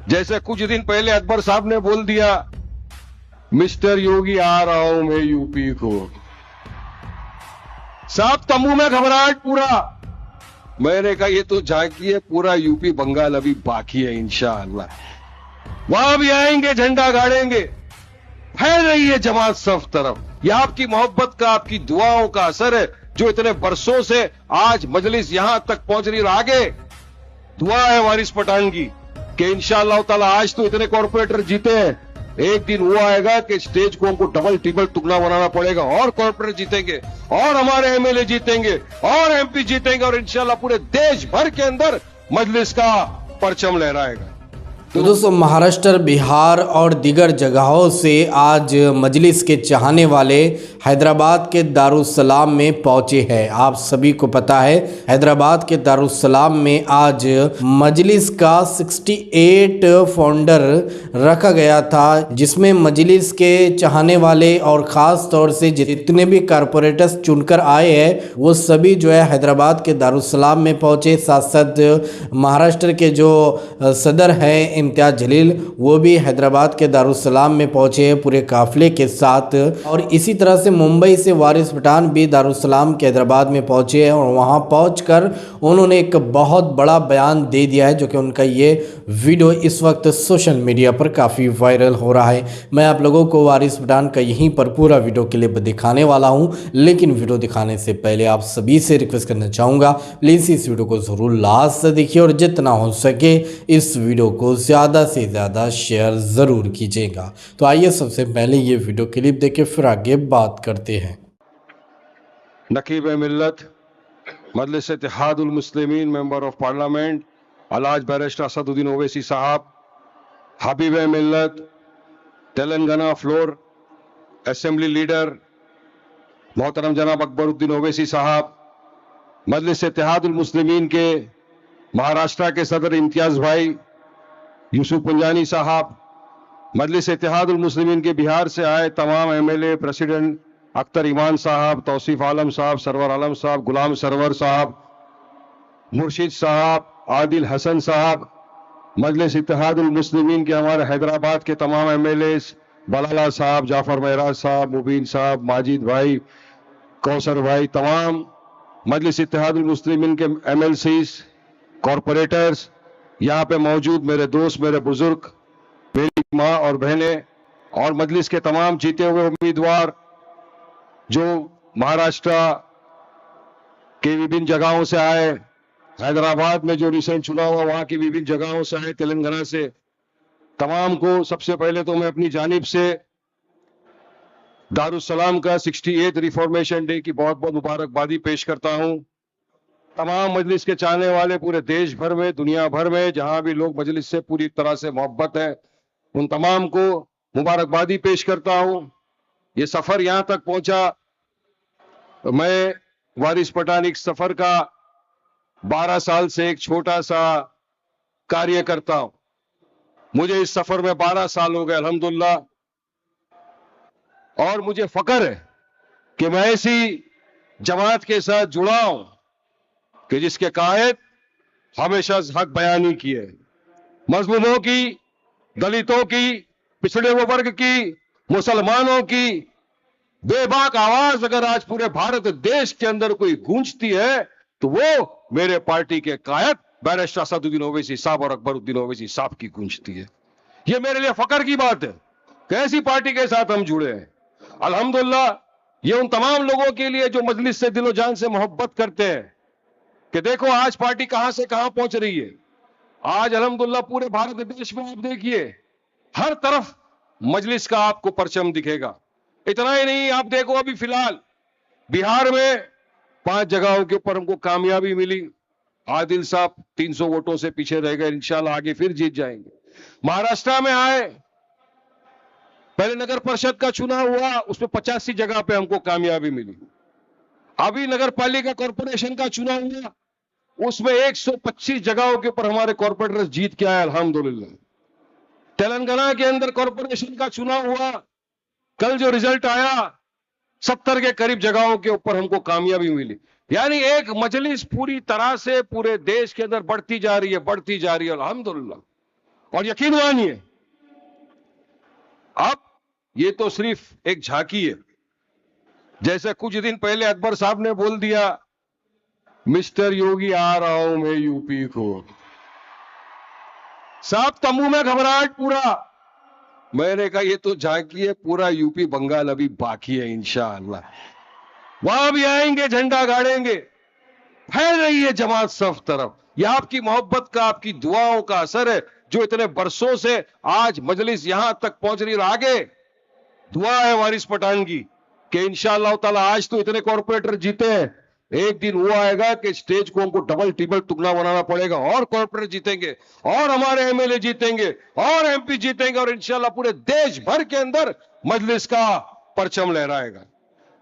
जैसे कुछ दिन पहले अकबर साहब ने बोल दिया, मिस्टर योगी आ रहा हूं मैं यूपी को। साहब तंबू में घबराहट पूरा। मैंने कहा ये तो झांकी है, पूरा यूपी बंगाल अभी बाकी है इंशाअल्लाह। वहां भी आएंगे, झंडा गाड़ेंगे। फैल रही है जमात सब तरफ। यह आपकी मोहब्बत का, आपकी दुआओं का असर है जो इतने बरसों से आज मजलिस यहां तक पहुंच रही है। आगे दुआ है वारिस पठान की कि इंशाअल्लाह ताला आज तो इतने कॉर्पोरेटर जीते हैं, एक दिन वो आएगा कि स्टेज को हमको डबल ट्रिपल टुकड़ा बनाना पड़ेगा और कॉर्पोरेटर जीतेंगे और हमारे एमएलए जीतेंगे और एमपी जीतेंगे और इंशाअल्लाह पूरे देश भर के अंदर मजलिस का परचम लहराएगा। तो दोस्तों, महाराष्ट्र, बिहार और दीगर जगहों से आज मजलिस के चाहने वाले हैदराबाद के दारुस्सलाम में पहुंचे हैं। आप सभी को पता है हैदराबाद के दारुस्सलाम में आज मजलिस का 68 फाउंडर रखा गया था, जिसमें मजलिस के चाहने वाले और ख़ास तौर से जितने भी कारपोरेटर्स चुनकर आए हैं वो सभी जो है हैदराबाद के दारुस्सलाम में पहुंचे। साथ साथ महाराष्ट्र के जो सदर हैं इम्तियाज़ जलील, वो भी हैदराबाद के दारुस्सलाम में पहुंचे हैं पूरे काफिले के साथ। और इसी तरह से मुंबई से वारिस पठान भी दारुस्सलाम के हैदराबाद में पहुंचे हैं और वहां पहुंचकर उन्होंने एक बहुत बड़ा बयान दे दिया है, जो कि उनका ये वीडियो इस वक्त सोशल मीडिया पर काफ़ी वायरल हो रहा है। मैं आप लोगों को वारिस पठान का यहीं पर पूरा वीडियो क्लिप दिखाने वाला हूं, लेकिन वीडियो दिखाने से पहले आप सभी से रिक्वेस्ट करना चाहूँगा, प्लीज़ इस वीडियो को ज़रूर लास्ट से देखिए और जितना हो सके इस वीडियो को ज़्यादा से ज़्यादा शेयर ज़रूर कीजिएगा। तो आइए सबसे पहले ये वीडियो क्लिप देखें, फिर आगे बात करते हैं। नकीब मिल्लत, Majlis Ittehadul Muslimeen, member of parliament अलाज बैरिस्टर असदुद्दीन ओवैसी साहब, हबीब मिल्लत, तेलंगाना फ्लोर असेंबली लीडर मोहतरम जनाब अकबरुद्दीन ओवैसी साहब, मजलिस इत्तेहादुल मुस्लिमीन के महाराष्ट्र के सदर इम्तियाज भाई यूसुफ पंजानी साहब, मजलिस इत्तेहादुल मुस्लिमीन के बिहार से आए तमाम एमएलए, प्रेसिडेंट अख्तर ईमान साहब, तौसीफ आलम साहब, सरवर आलम साहब, गुलाम सरवर साहब, मुर्शिद साहब, आदिल हसन साहब, मजलिस इत्तेहादुल मुस्लिमीन के हमारे हैदराबाद के तमाम एमएलए, बलाला साहब, जाफर महराज साहब, मुबीन साहब, माजिद भाई, कौसर भाई, तमाम मजलिस इत्तेहादुल मुस्लिमीन के एमएलसीज, कॉरपोरेटर्स, यहाँ पे मौजूद मेरे दोस्त, मेरे बुजुर्ग, मेरी माँ और बहनें और मजलिस के तमाम जीते हुए उम्मीदवार जो महाराष्ट्र के विभिन्न जगहों से आए, हैदराबाद में जो रिसेंट चुनाव हुआ वहां की विभिन्न जगहों से आए, तेलंगाना से, तमाम को सबसे पहले तो मैं अपनी जानिब से दारुस्सलाम का 68 रिफॉर्मेशन डे की बहुत बहुत मुबारकबादी पेश करता हूं। तमाम मजलिस के चाहने वाले पूरे देश भर में, दुनिया भर में जहां भी लोग मजलिस से पूरी तरह से मोहब्बत है, उन तमाम को मुबारकबादी पेश करता हूं। ये सफर यहां तक पहुंचा, मैं वारिस पठान इस सफर का 12 साल से एक छोटा सा कार्य करता हूं। मुझे इस सफर में 12 साल हो गए अल्हम्दुलिल्लाह, और मुझे फख्र है कि मैं ऐसी जमात के साथ जुड़ा हूं कि जिसके कायद हमेशा हक बयानी की है, मजलूमों की, दलितों की, पिछड़े हुए वर्ग की, मुसलमानों की बेबाक आवाज अगर आज पूरे भारत देश के अंदर कोई गूंजती है तो वो मेरे पार्टी के कायद बैरिस्टर असदुद्दीन ओवैसी साहब और अकबरुद्दीन ओवैसी साहब की गूंजती है। ये मेरे लिए फख्र की बात है कि ऐसी पार्टी के साथ हम जुड़े हैं। अल्हम्दुलिल्लाह, ये उन तमाम लोगों के लिए जो मजलिस से दिलो जान से मोहब्बत करते हैं कि देखो आज पार्टी कहां से कहां पहुंच रही है। आज अल्हम्दुलिल्लाह पूरे भारत देश में आप देखिए हर तरफ मजलिस का आपको परचम दिखेगा। इतना ही नहीं, आप देखो अभी फिलहाल बिहार में 5 जगहों के ऊपर हमको कामयाबी मिली। आदिल साहब 300 वोटों से पीछे रह गए, इंशाल्लाह आगे फिर जीत जाएंगे। महाराष्ट्र में आए, पहले नगर परिषद का चुनाव हुआ, उसमें 85 जगह पे हमको कामयाबी मिली। अभी नगर पालिका कॉर्पोरेशन का चुनाव हुआ, उसमें 125 जगहों के ऊपर हमारे कॉर्पोरेटर जीत के आए अल्हम्दुलिल्लाह। तेलंगाना के अंदर कॉर्पोरेशन का चुनाव हुआ, कल जो रिजल्ट आया 70 के करीब जगहों के ऊपर हमको कामयाबी मिली। यानी एक मजलिस पूरी तरह से पूरे देश के अंदर बढ़ती जा रही है, बढ़ती जा रही है अल्हम्दुलिल्लाह। और यकीन मानिए, अब ये तो सिर्फ एक झांकी है। जैसे कुछ दिन पहले अकबर साहब ने बोल दिया, मिस्टर योगी आ रहा हूं मैं यूपी को। साहब तंबू में घबराहट पूरा। मैंने कहा ये तो झांकी है, पूरा यूपी बंगाल अभी बाकी है इंशाअल्लाह। वहां भी आएंगे, झंडा गाड़ेंगे। फैल रही है जमात सब तरफ। यह आपकी मोहब्बत का, आपकी दुआओं का असर है, जो इतने बरसों से आज मजलिस यहां तक पहुंच रही है। आगे दुआ है वारिस पठान की कि इंशाअल्लाह ताला आज तो इतने कॉर्पोरेटर जीते हैं, एक दिन वो आएगा कि स्टेज को हमको डबल टिबल टुकड़ा बनाना पड़ेगा और कॉर्पोरेटर जीतेंगे और हमारे एमएलए जीतेंगे और एमपी जीतेंगे और इंशाअल्लाह पूरे देश भर के अंदर मजलिस का परचम लहराएगा।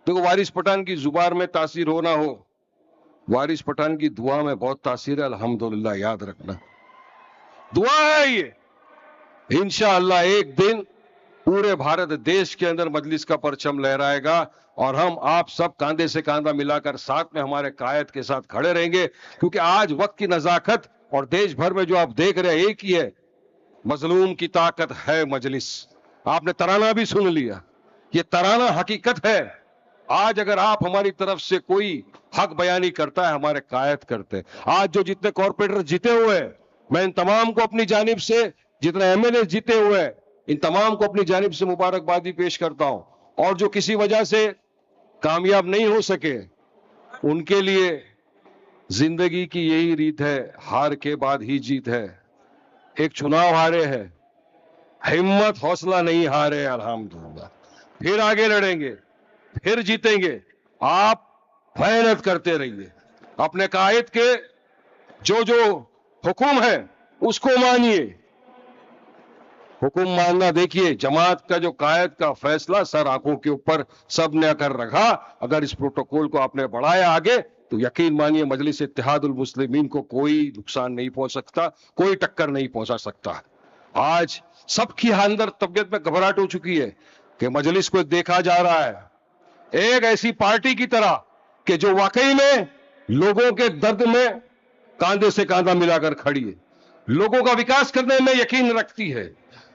देखो, वारिस पठान की जुबान में तासीर हो ना हो, वारिस पठान की दुआ में बहुत तासीर है। अल्हम्दुलिल्लाह, याद रखना, दुआ है ये। इंशाअल्लाह एक दिन पूरे भारत देश के अंदर मजलिस का परचम लहराएगा और हम आप सब कांधे से कांधा मिलाकर साथ में हमारे कायद के साथ खड़े रहेंगे। क्योंकि आज वक्त की नजाकत और देश भर में जो आप देख रहे हैं एक ही है, मजलूम की ताकत है मजलिस। आपने तराना भी सुन लिया, ये तराना हकीकत है। आज अगर आप हमारी तरफ से कोई हक बयानी करता है, हमारे कायद करते हैं। आज जो जितने कॉर्पोरेटर जीते हुए हैं, मैं इन तमाम को अपनी जानिब से, जितने एमएलए जीते हुए हैं, इन तमाम को अपनी जानिब से मुबारकबादी पेश करता हूं। और जो किसी वजह से कामयाब नहीं हो सके, उनके लिए जिंदगी की यही रीत है, हार के बाद ही जीत है। एक चुनाव हारे हैं, हिम्मत हौसला नहीं हारे, अल्हम्दुलिल्लाह। फिर आगे लड़ेंगे, फिर जीतेंगे। आप मेहनत करते रहिए, अपने कायद के जो जो हुक्म है उसको मानिए। हुक्म मानना, देखिए जमात का जो कायद का फैसला सर आंखों के ऊपर सब ने कर रखा। अगर इस प्रोटोकॉल को आपने बढ़ाया आगे तो यकीन मानिए मजलिस इत्तेहादुल मुस्लिमीन को कोई नुकसान नहीं पहुंच सकता, कोई टक्कर नहीं पहुंचा सकता। आज सबकी अंदर तबियत में घबराहट हो चुकी है कि मजलिस को देखा जा रहा है एक ऐसी पार्टी की तरह कि जो वाकई में लोगों के दर्द में कांधे से कांधा मिलाकर खड़ी है, लोगों का विकास करने में यकीन रखती है,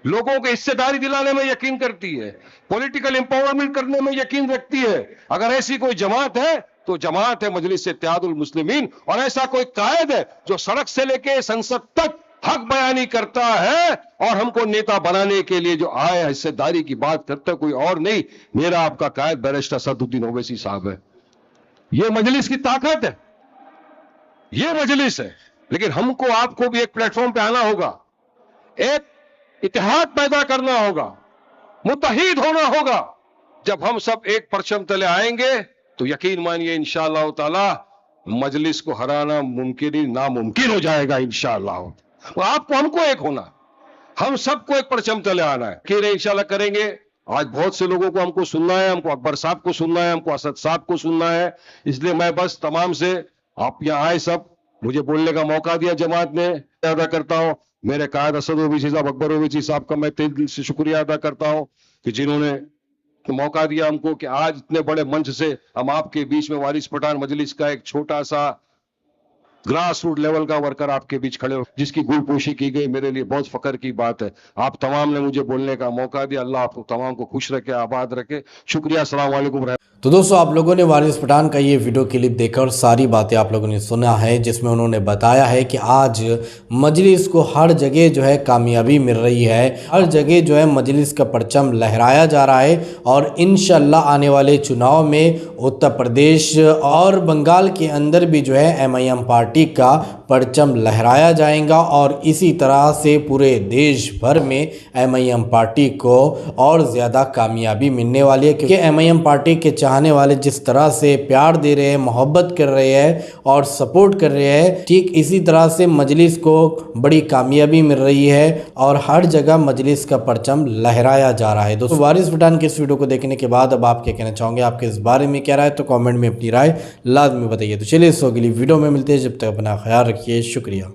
लोगों को हिस्सेदारी दिलाने में यकीन करती है, पॉलिटिकल एम्पावरमेंट करने में यकीन रखती है। अगर ऐसी कोई जमात है तो जमात है मजलिस इत्तेहादुल मुस्लिमीन। और ऐसा कोई कायद है जो सड़क से लेके संसद तक हक बयानी करता है और हमको नेता बनाने के लिए जो आए हिस्सेदारी की बात करता है, कोई और नहीं, मेरा आपका कायद बैरिस्टर सदुद्दीन ओवैसी साहब है। यह मजलिस की ताकत है, यह मजलिस है। लेकिन हमको आपको भी एक प्लेटफॉर्म पे आना होगा, एक इत्तेहाद पैदा करना होगा, मुत्तहिद होना होगा। जब हम सब एक परचम तले आएंगे तो यकीन मानिए इंशाअल्लाह ताला मजलिस को हराना मुमकिन ही नामुमकिन हो जाएगा इंशाअल्लाह। और आपको हमको एक होना, हम सबको एक परचम तले आना है कि इंशाअल्लाह करेंगे। आज बहुत से लोगों को हमको सुनना है, हमको अकबर साहब को सुनना है, हमको असद साहब को सुनना है। इसलिए मैं बस तमाम से, आप यहाँ आए सब, मुझे बोलने का मौका दिया जमात ने, अदा करता हूँ। मेरे कायद असद ओवैसी साहब, अकबर ओवैसी साहब का मैं तहे दिल से शुक्रिया अदा करता हूँ कि जिन्होंने मौका दिया हमको कि आज इतने बड़े मंच से हम आपके बीच में वारिस पठान मजलिस का एक छोटा सा ग्रास रूट लेवल का वर्कर आपके बीच खड़े हो, जिसकी गुलपोशी की गई, मेरे लिए बहुत फकर की बात है। आप तमाम ने मुझे बोलने का मौका दिया। अल्लाह आप तमाम को खुश रखे, आबाद रखे। शुक्रिया, अस्सलाम वालेकुम। तो दोस्तों, आप लोगों ने वारिस पठान का ये वीडियो क्लिप देखकर सारी बातें आप लोगों ने सुना है, जिसमें उन्होंने बताया है कि आज मजलिस को हर जगह जो है कामयाबी मिल रही है, हर जगह जो है मजलिस का परचम लहराया जा रहा है। और इंशाअल्लाह आने वाले चुनाव में उत्तर प्रदेश और बंगाल के अंदर भी जो है एमआईएम पार्टी का परचम लहराया जाएगा और इसी तरह से पूरे देश भर में एमआईएम पार्टी को और ज़्यादा कामयाबी मिलने वाली है। क्योंकि एमआईएम पार्टी के चाहने वाले जिस तरह से प्यार दे रहे हैं, मोहब्बत कर रहे हैं और सपोर्ट कर रहे हैं, ठीक इसी तरह से मजलिस को बड़ी कामयाबी मिल रही है और हर जगह मजलिस का परचम लहराया जा रहा है। दोस्तों, वारिस पठान के इस वीडियो को देखने के बाद अब आप क्या कहना चाहोगे, आपके इस बारे में क्या राय, तो कमेंट में अपनी राय लाजमी बताइए। तो चलिए इस अगली वीडियो में मिलते हैं, जब तक अपना ख्याल रखिए। शुक्रिया।